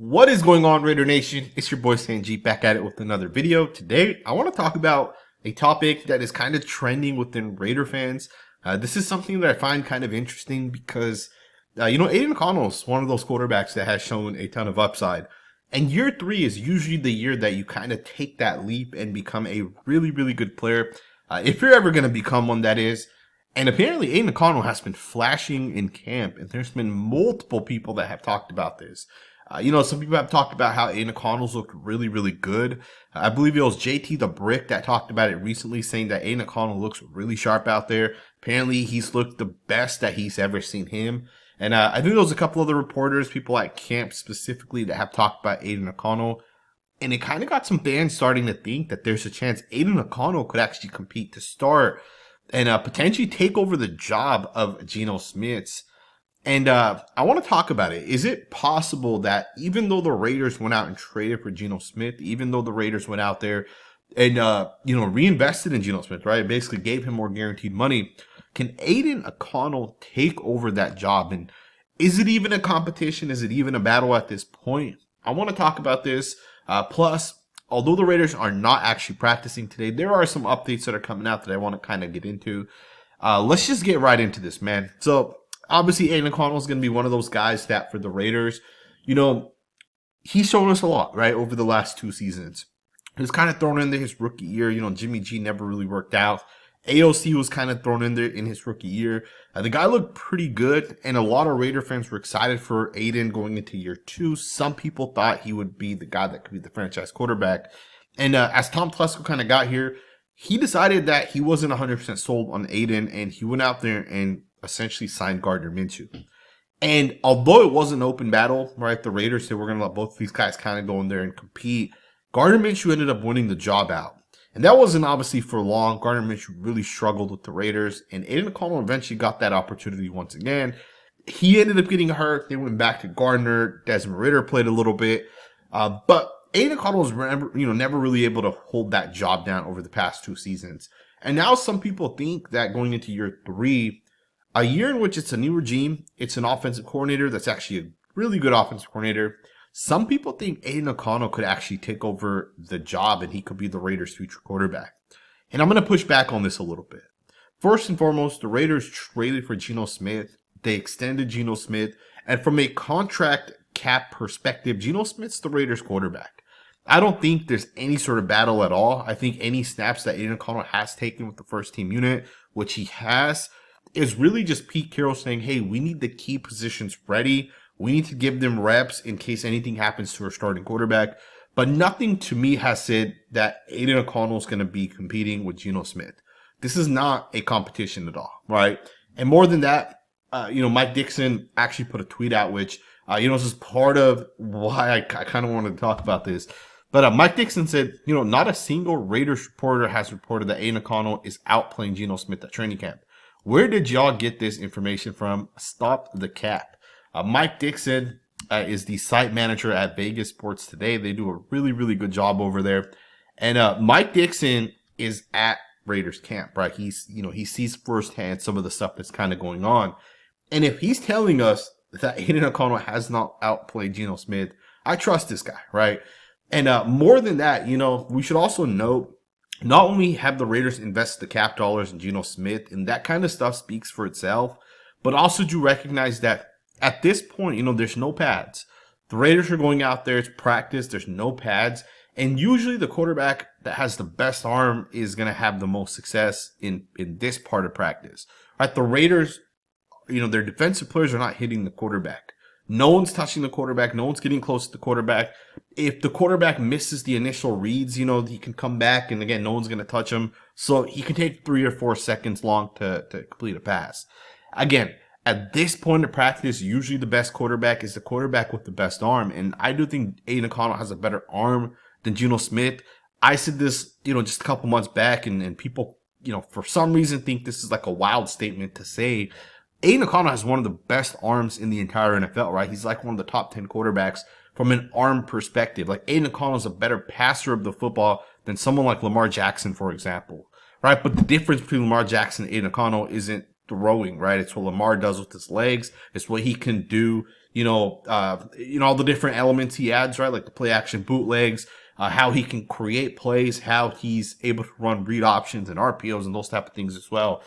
What is going on, Raider Nation? It's your boy Sanjit back at it with another video. Today, I want to talk about a topic that is kind of trending within Raider fans. This is something that I find kind of interesting because, Aidan O'Connell is one of those quarterbacks that has shown a ton of upside. And year 3 is usually the year that you kind of take that leap and become a really, really good player. If you're ever going to become one, that is. And apparently, Aidan O'Connell has been flashing in camp, and there's been multiple people that have talked about this. Some people have talked about how Aidan O'Connell's looked really, really good. I believe it was JT the Brick that talked about it recently, saying that Aidan O'Connell looks really sharp out there. Apparently, he's looked the best that he's ever seen him. And I think there was a couple other reporters, people at camp specifically, that have talked about Aidan O'Connell. And it kind of got some fans starting to think that there's a chance Aidan O'Connell could actually compete to start and potentially take over the job of Geno Smith's. And I want to talk about it. Is it possible that even though the Raiders went out and traded for Geno Smith, even though the Raiders went out there and, reinvested in Geno Smith, right? Basically gave him more guaranteed money. Can Aidan O'Connell take over that job? And is it even a competition? Is it even a battle at this point? I want to talk about this. Plus, although the Raiders are not actually practicing today, there are some updates that are coming out that I want to kind of get into. Let's just get right into this, man. So, obviously, Aidan O'Connell is going to be one of those guys that for the Raiders, he's shown us a lot, right, over the last 2 seasons. He was kind of thrown in there his rookie year. Jimmy G never really worked out. AOC was kind of thrown in there in his rookie year. The guy looked pretty good, and a lot of Raider fans were excited for Aidan going into year 2. Some people thought he would be the guy that could be the franchise quarterback. And as Tom Telesco kind of got here, he decided that he wasn't 100% sold on Aidan, and he went out there and essentially signed Gardner Minshew. And although it was an open battle, right, the Raiders said we're going to let both of these guys kind of go in there and compete, Gardner Minshew ended up winning the job out. And that wasn't obviously for long. Gardner Minshew really struggled with the Raiders, and Aidan O'Connell eventually got that opportunity once again. He ended up getting hurt. They went back to Gardner. Desmond Ridder played a little bit. But Aidan O'Connell was never really able to hold that job down over the past 2 seasons. And now some people think that going into year 3, a year in which it's a new regime, it's an offensive coordinator that's actually a really good offensive coordinator. Some people think Aidan O'Connell could actually take over the job and he could be the Raiders' future quarterback. And I'm going to push back on this a little bit. First and foremost, the Raiders traded for Geno Smith. They extended Geno Smith. And from a contract cap perspective, Geno Smith's the Raiders' quarterback. I don't think there's any sort of battle at all. I think any snaps that Aidan O'Connell has taken with the first team unit, which he has, is really just Pete Carroll saying, hey, we need the key positions ready. We need to give them reps in case anything happens to our starting quarterback. But nothing to me has said that Aidan O'Connell is going to be competing with Geno Smith. This is not a competition at all, right? And more than that, Mike Dixon actually put a tweet out, which, this is part of why I kind of wanted to talk about this. But Mike Dixon said, not a single Raiders reporter has reported that Aidan O'Connell is outplaying Geno Smith at training camp. Where did y'all get this information from? Stop the cap. Mike Dixon is the site manager at Vegas Sports Today. They do a really, really good job over there. And Mike Dixon is at Raiders camp, right? He sees firsthand some of the stuff that's kind of going on. And if he's telling us that Aidan O'Connell has not outplayed Geno Smith, I trust this guy, right? And more than that, we should also note, not only have the Raiders invested the cap dollars in Geno Smith, and that kind of stuff speaks for itself, but also do recognize that at this point, there's no pads. The Raiders are going out there. It's practice. There's no pads. And usually the quarterback that has the best arm is going to have the most success in this part of practice. Right? The Raiders, their defensive players are not hitting the quarterback. No one's touching the quarterback. No one's getting close to the quarterback. If the quarterback misses the initial reads, he can come back. And again, no one's going to touch him. So he can take 3 or 4 seconds long to complete a pass. Again, at this point of practice, usually the best quarterback is the quarterback with the best arm. And I do think Aidan O'Connell has a better arm than Geno Smith. I said this, just a couple months back, and people, for some reason think this is like a wild statement to say. Aidan O'Connell has one of the best arms in the entire NFL, right? He's like one of the top 10 quarterbacks from an arm perspective. Like Aidan O'Connell is a better passer of the football than someone like Lamar Jackson, for example, right? But the difference between Lamar Jackson and Aidan O'Connell isn't throwing, right? It's what Lamar does with his legs. It's what he can do, all the different elements he adds, right? Like the play action bootlegs, how he can create plays, how he's able to run read options and RPOs and those type of things as well.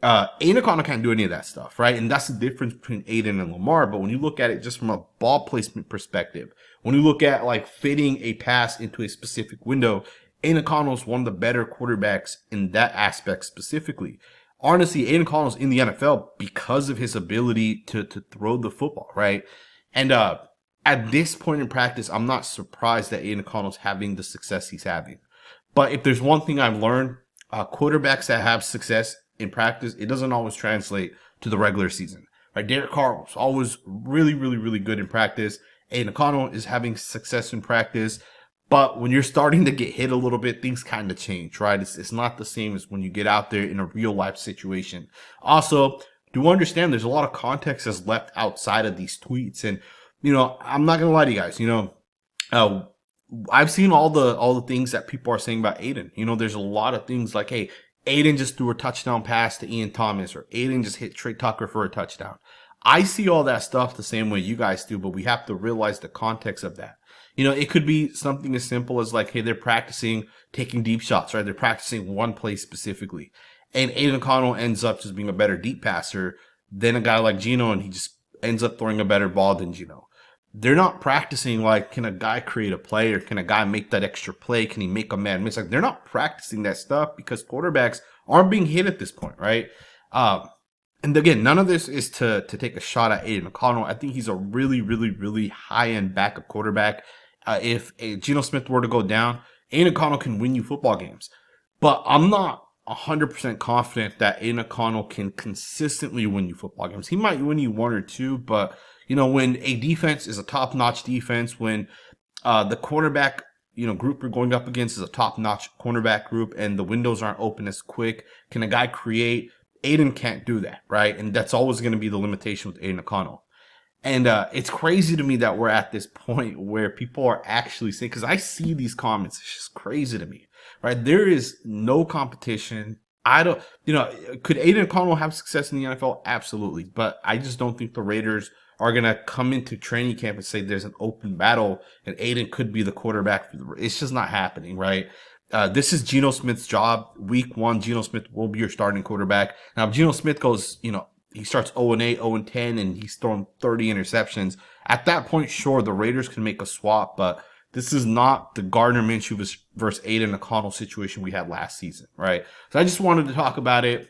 Aidan O'Connell can't do any of that stuff, right? And that's the difference between Aidan and Lamar. But when you look at it just from a ball placement perspective, when you look at like fitting a pass into a specific window, Aidan O'Connell is one of the better quarterbacks in that aspect specifically. Honestly, Aidan O'Connell is in the NFL because of his ability to throw the football, right? And at this point in practice, I'm not surprised that Aidan O'Connell is having the success he's having. But if there's one thing I've learned, quarterbacks that have success in practice, it doesn't always translate to the regular season. Right? Derek Carr was always really, really, really good in practice. Aidan O'Connell is having success in practice. But when you're starting to get hit a little bit, things kind of change, right? It's not the same as when you get out there in a real life situation. Also, do understand there's a lot of context that's left outside of these tweets. And, I'm not going to lie to you guys, I've seen all the things that people are saying about Aidan. There's a lot of things like, hey, Aidan just threw a touchdown pass to Ian Thomas, or Aidan just hit Trey Tucker for a touchdown. I see all that stuff the same way you guys do, but we have to realize the context of that. It could be something as simple as like, hey, they're practicing taking deep shots, right? They're practicing one play specifically. And Aidan O'Connell ends up just being a better deep passer than a guy like Geno, and he just ends up throwing a better ball than Geno. They're not practicing like, can a guy create a play, or can a guy make that extra play? Can he make a man miss? Like, they're not practicing that stuff because quarterbacks aren't being hit at this point, right? And again, none of this is to take a shot at Aidan O'Connell. I think he's a really, really, really high-end backup quarterback. If Geno Smith were to go down, Aidan O'Connell can win you football games. But I'm not 100% confident that Aidan O'Connell can consistently win you football games. He might win you one or two, but when a defense is a top-notch defense, when the cornerback, group you're going up against is a top-notch cornerback group and the windows aren't open as quick, can a guy create? Aidan can't do that, right? And that's always going to be the limitation with Aidan O'Connell. And it's crazy to me that we're at this point where people are actually saying, because I see these comments, it's just crazy to me, right? There is no competition. I don't, could Aidan O'Connell have success in the NFL? Absolutely. But I just don't think the Raiders are going to come into training camp and say there's an open battle and Aidan could be the quarterback. It's just not happening, right? This is Geno Smith's job. Week 1, Geno Smith will be your starting quarterback. Now, if Geno Smith goes, he starts 0-8, 0-10, and he's thrown 30 interceptions. At that point, sure, the Raiders can make a swap, but this is not the Gardner Minshew versus Aidan O'Connell situation we had last season, right? So I just wanted to talk about it.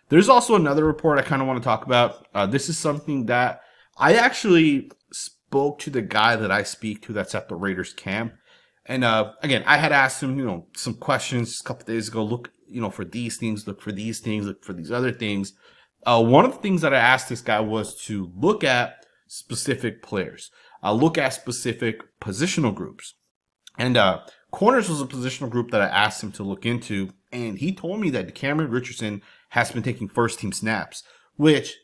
There's also another report I kind of want to talk about. This is something that I actually spoke to the guy that I speak to that's at the Raiders camp. And again, I had asked him, some questions a couple days ago. Look, for these things, look for these things, look for these other things. One of the things that I asked this guy was to look at specific players, look at specific positional groups. And corners was a positional group that I asked him to look into. And he told me that Decamerion Richardson has been taking first team snaps, which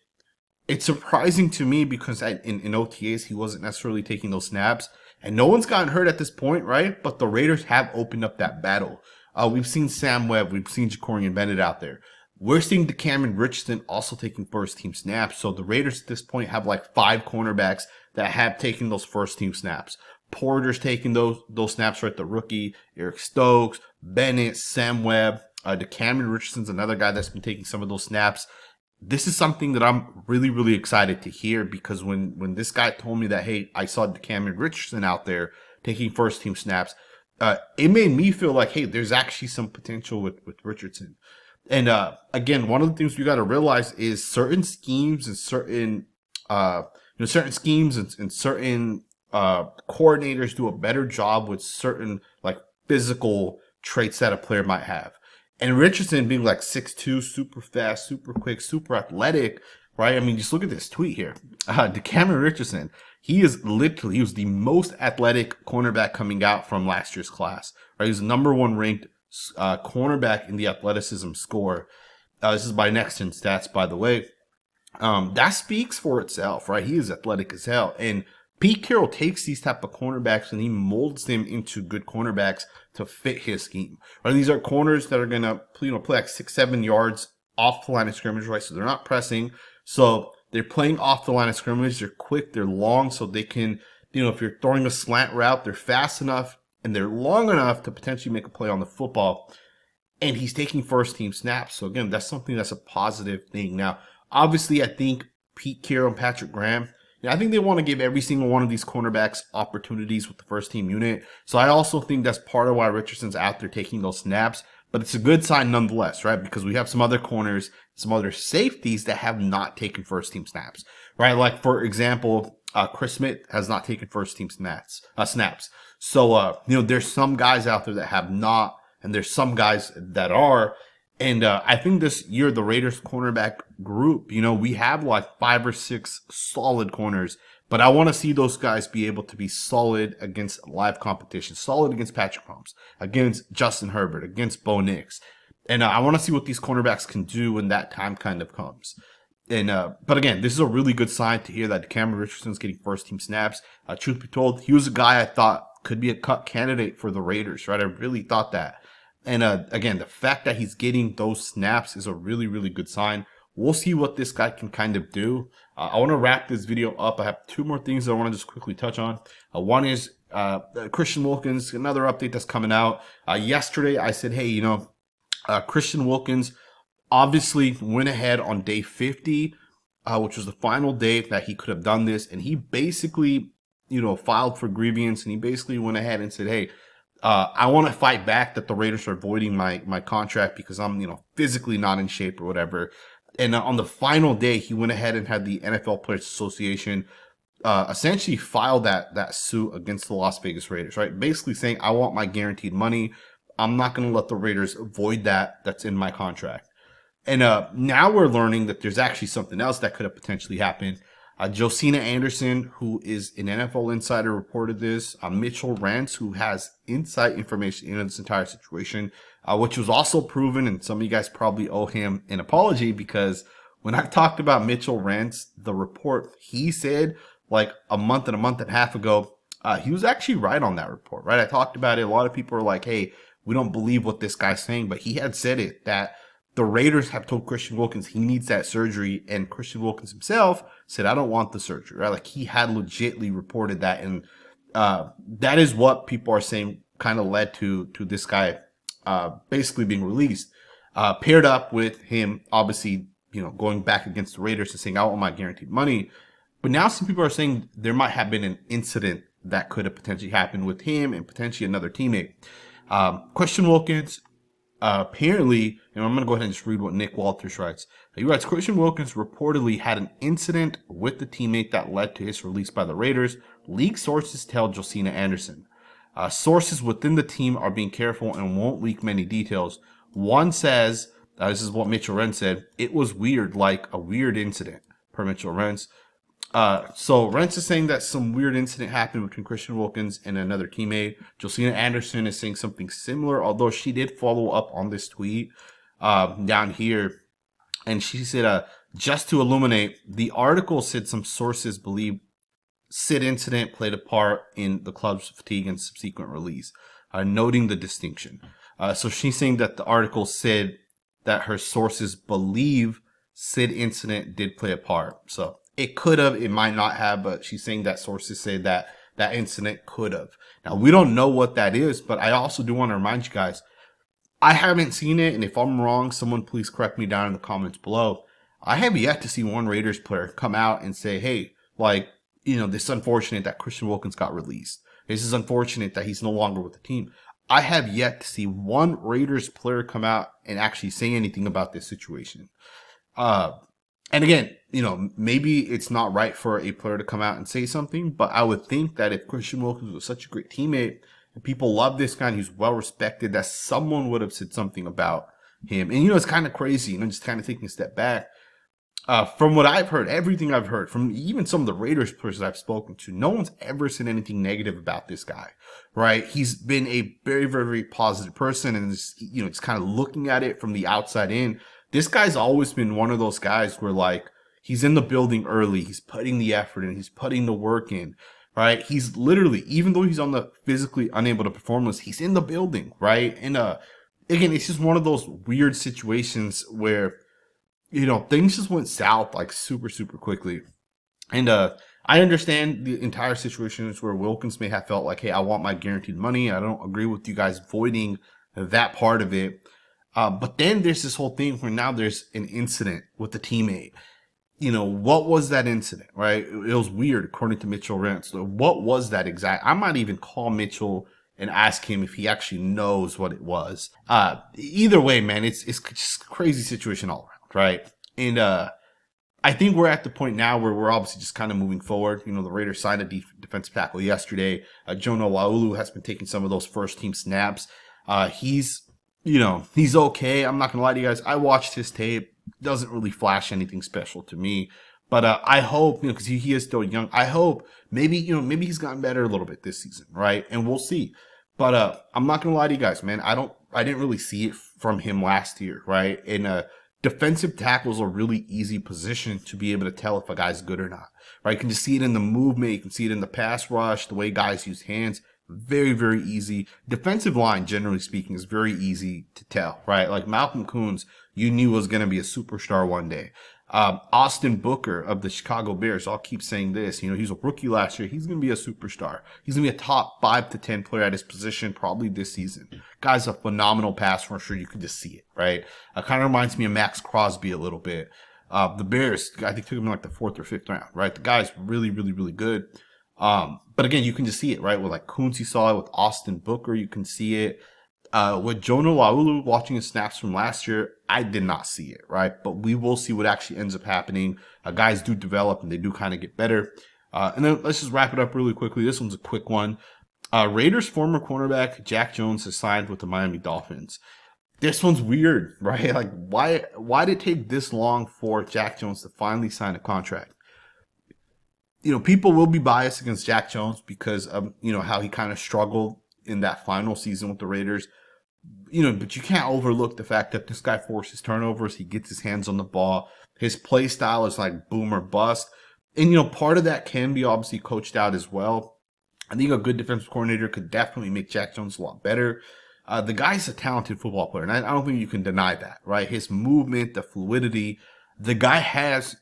it's surprising to me because in OTAs, he wasn't necessarily taking those snaps. And no one's gotten hurt at this point, right? But the Raiders have opened up that battle. We've seen Sam Webb. We've seen Jacorian Bennett out there. We're seeing Decamerion Richardson also taking first team snaps. So the Raiders at this point have like 5 cornerbacks that have taken those first team snaps. Porter's taking those snaps, right? The rookie, Eric Stokes, Bennett, Sam Webb, Decamerion Richardson's another guy that's been taking some of those snaps. This is something that I'm really, really excited to hear because when this guy told me that, hey, I saw Decamerion Richardson out there taking first team snaps, it made me feel like, hey, there's actually some potential with Richardson. And again, one of the things we got to realize is certain schemes and certain coordinators do a better job with certain like physical traits that a player might have. And Richardson being like 6'2", super fast, super quick, super athletic, right? I mean, just look at this tweet here. Decamerion Richardson, he was the most athletic cornerback coming out from last year's class, right? He was the number 1 ranked cornerback in the athleticism score. This is by Next Gen Stats, by the way. That speaks for itself, right? He is athletic as hell. And Pete Carroll takes these type of cornerbacks and he molds them into good cornerbacks to fit his scheme. Right? These are corners that are going to play like 6-7 yards off the line of scrimmage, right? So they're not pressing. So They're playing off the line of scrimmage. They're quick. They're long, so they can, if you're throwing a slant route, they're fast enough and they're long enough to potentially make a play on the football. And he's taking first team snaps. So again, that's something that's a positive thing. Now, obviously, I think Pete Carroll and Patrick Graham, I think they want to give every single one of these cornerbacks opportunities with the first team unit. So I also think that's part of why Richardson's out there taking those snaps. But it's a good sign nonetheless, right? Because we have some other corners, some other safeties that have not taken first team snaps, right? Like, for example, Chris Smith has not taken first team snaps. So, there's some guys out there that have not, and there's some guys that are. And I think this year, the Raiders cornerback group, we have like 5 or 6 solid corners, but I want to see those guys be able to be solid against live competition, solid against Patrick Mahomes, against Justin Herbert, against Bo Nix. And I want to see what these cornerbacks can do when that time kind of comes. And but again, this is a really good sign to hear that Decamerion Richardson's getting first team snaps. Truth be told, he was a guy I thought could be a cut candidate for the Raiders, right? I really thought that. And again, the fact that he's getting those snaps is a really, really good sign. We'll see what this guy can kind of do. I want to wrap this video up. I have 2 more things I want to just quickly touch on. One is Christian Wilkins, another update that's coming out. Yesterday, I said, hey, Christian Wilkins obviously went ahead on day 50, which was the final day that he could have done this. And he basically, filed for grievance, and he basically went ahead and said, hey, I want to fight back that the Raiders are voiding my contract because I'm, physically not in shape or whatever. And on the final day, he went ahead and had the NFL Players Association essentially file that suit against the Las Vegas Raiders, right? Basically saying, I want my guaranteed money. I'm not going to let the Raiders void that's in my contract. And now we're learning that there's actually something else that could have potentially happened. Josina Anderson, who is an NFL insider, reported this. Mitchell Rance, who has inside information into this entire situation, which was also proven, and some of you guys probably owe him an apology, because when I talked about Mitchell Rance, the report he said like a month and a half ago, he was actually right on that report, right? I talked about it. A lot of people are like, hey, we don't believe what this guy's saying, but he had said it, that the Raiders have told Christian Wilkins he needs that surgery, and Christian Wilkins himself said, I don't want the surgery, right? Like, he had legitly reported that, and that is what people are saying kind of led to this guy basically being released, paired up with him obviously, going back against the Raiders and saying, I want my guaranteed money. But now some people are saying there might have been an incident that could have potentially happened with him and potentially another teammate. Christian Wilkins, apparently, and I'm going to go ahead and just read what Nick Walters writes. He writes, Christian Wilkins reportedly had an incident with the teammate that led to his release by the Raiders. League sources tell Josina Anderson. Sources within the team are being careful and won't leak many details. One says, this is what Mitchell Rentz said, it was weird, like a weird incident, per Mitchell Rentz. So Rentz is saying that some weird incident happened between Christian Wilkins and another teammate. Josina Anderson is saying something similar, although she did follow up on this tweet down here. And she said, just to illuminate, the article said some sources believe said incident played a part in the club's fatigue and subsequent release, noting the distinction. So she's saying that the article said that her sources believe said incident did play a part. So it could have, it might not have, but she's saying that sources say that that incident could have. Now, we don't know what that is, but I also do want to remind you guys, I haven't seen it, and if I'm wrong, someone please correct me down in the comments below. I have yet to see one Raiders player come out and say, hey, like, this is unfortunate that Christian Wilkins got released. This is unfortunate that he's no longer with the team. I have yet to see one Raiders player come out and actually say anything about this situation. And again, maybe it's not right for a player to come out and say something, but I would think that if Christian Wilkins was such a great teammate and people love this guy and he's well respected, that someone would have said something about him. And, it's kind of crazy, just kind of taking a step back. From what I've heard, everything I've heard from even some of the Raiders players that I've spoken to, no one's ever said anything negative about this guy, right? He's been a very, very, very positive person, and it's kind of looking at it from the outside in. This guy's always been one of those guys where, like, he's in the building early, he's putting the effort in, he's putting the work in, right? He's literally, even though he's on the physically unable to perform list, he's in the building, right? And again, it's just one of those weird situations where things just went south like super, super quickly. And I understand the entire situations where Wilkins may have felt like, hey, I want my guaranteed money. I don't agree with you guys voiding that part of it. But then there's this whole thing where now there's an incident with the teammate. What was that incident, right? It was weird, according to Mitchell Rentz. So what was that exact? I might even call Mitchell and ask him if he actually knows what it was. Either way, man, it's just a crazy situation all around, right? And I think we're at the point now where we're obviously just kind of moving forward. The Raiders signed a defensive tackle yesterday. Geno has been taking some of those first team snaps. He's okay. I'm not going to lie to you guys. I watched his tape. Doesn't really flash anything special to me. But I hope, because he is still young, I hope maybe he's gotten better a little bit this season, right? And we'll see. But I'm not going to lie to you guys, man. I didn't really see it from him last year, right? And defensive tackles are a really easy position to be able to tell if a guy's good or not, right? You can just see it in the movement. You can see it in the pass rush, the way guys use hands. Very, very easy. Defensive line, generally speaking, is very easy to tell, right? Like Malcolm Koonce, you knew was going to be a superstar one day. Austin Booker of the Chicago Bears, I'll keep saying this, he's a rookie last year. He's going to be a superstar. He's going to be a top 5 to 10 player at his position probably this season. Guy's a phenomenal pass rusher. You can just see it, right? Kind of reminds me of Maxx Crosby a little bit. The Bears, I think, took him in like the 4th or 5th round, right? The guy's really, really, really good. But again, you can just see it, right? With like Koonce, you saw it with Austin Booker. You can see it. With Geno, watching his snaps from last year, I did not see it, right? But we will see what actually ends up happening. Guys do develop and they do kind of get better. And then let's just wrap it up really quickly. This one's a quick one. Raiders former cornerback Jack Jones has signed with the Miami Dolphins. This one's weird, right? Like, why did it take this long for Jack Jones to finally sign a contract? People will be biased against Jack Jones because of, how he kind of struggled in that final season with the Raiders. But you can't overlook the fact that this guy forces turnovers. He gets his hands on the ball. His play style is like boom or bust. And, part of that can be obviously coached out as well. I think a good defensive coordinator could definitely make Jack Jones a lot better. The guy's a talented football player, and I don't think you can deny that, right? His movement, the fluidity, the guy has,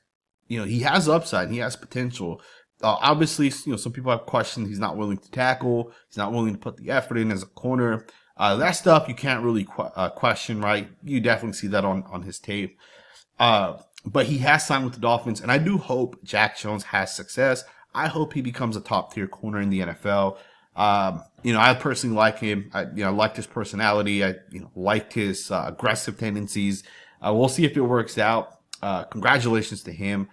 he has upside, he has potential. Obviously, some people have questions. He's not willing to tackle. He's not willing to put the effort in as a corner. That stuff you can't really question, right? You definitely see that on his tape. But he has signed with the Dolphins, and I do hope Jack Jones has success. I hope he becomes a top-tier corner in the NFL. I personally like him. I liked his personality. I liked his aggressive tendencies. We'll see if it works out. Congratulations to him.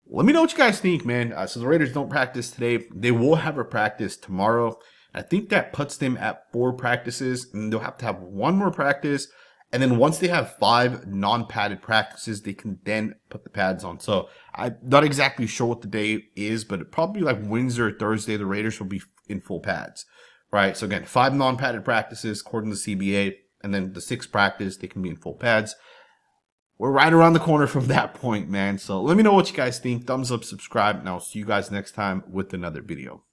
Let me know what you guys think, man. So the Raiders don't practice today. They will have a practice tomorrow. I think that puts them at 4 practices, and they'll have to have 1 more practice. And then once they have 5 non-padded practices, they can then put the pads on. So I'm not exactly sure what the day is, but probably like Wednesday or Thursday, the Raiders will be in full pads, right? So again, 5 non-padded practices according to the CBA, and then the 6th practice, they can be in full pads. We're right around the corner from that point, man. So let me know what you guys think. Thumbs up, subscribe, and I'll see you guys next time with another video.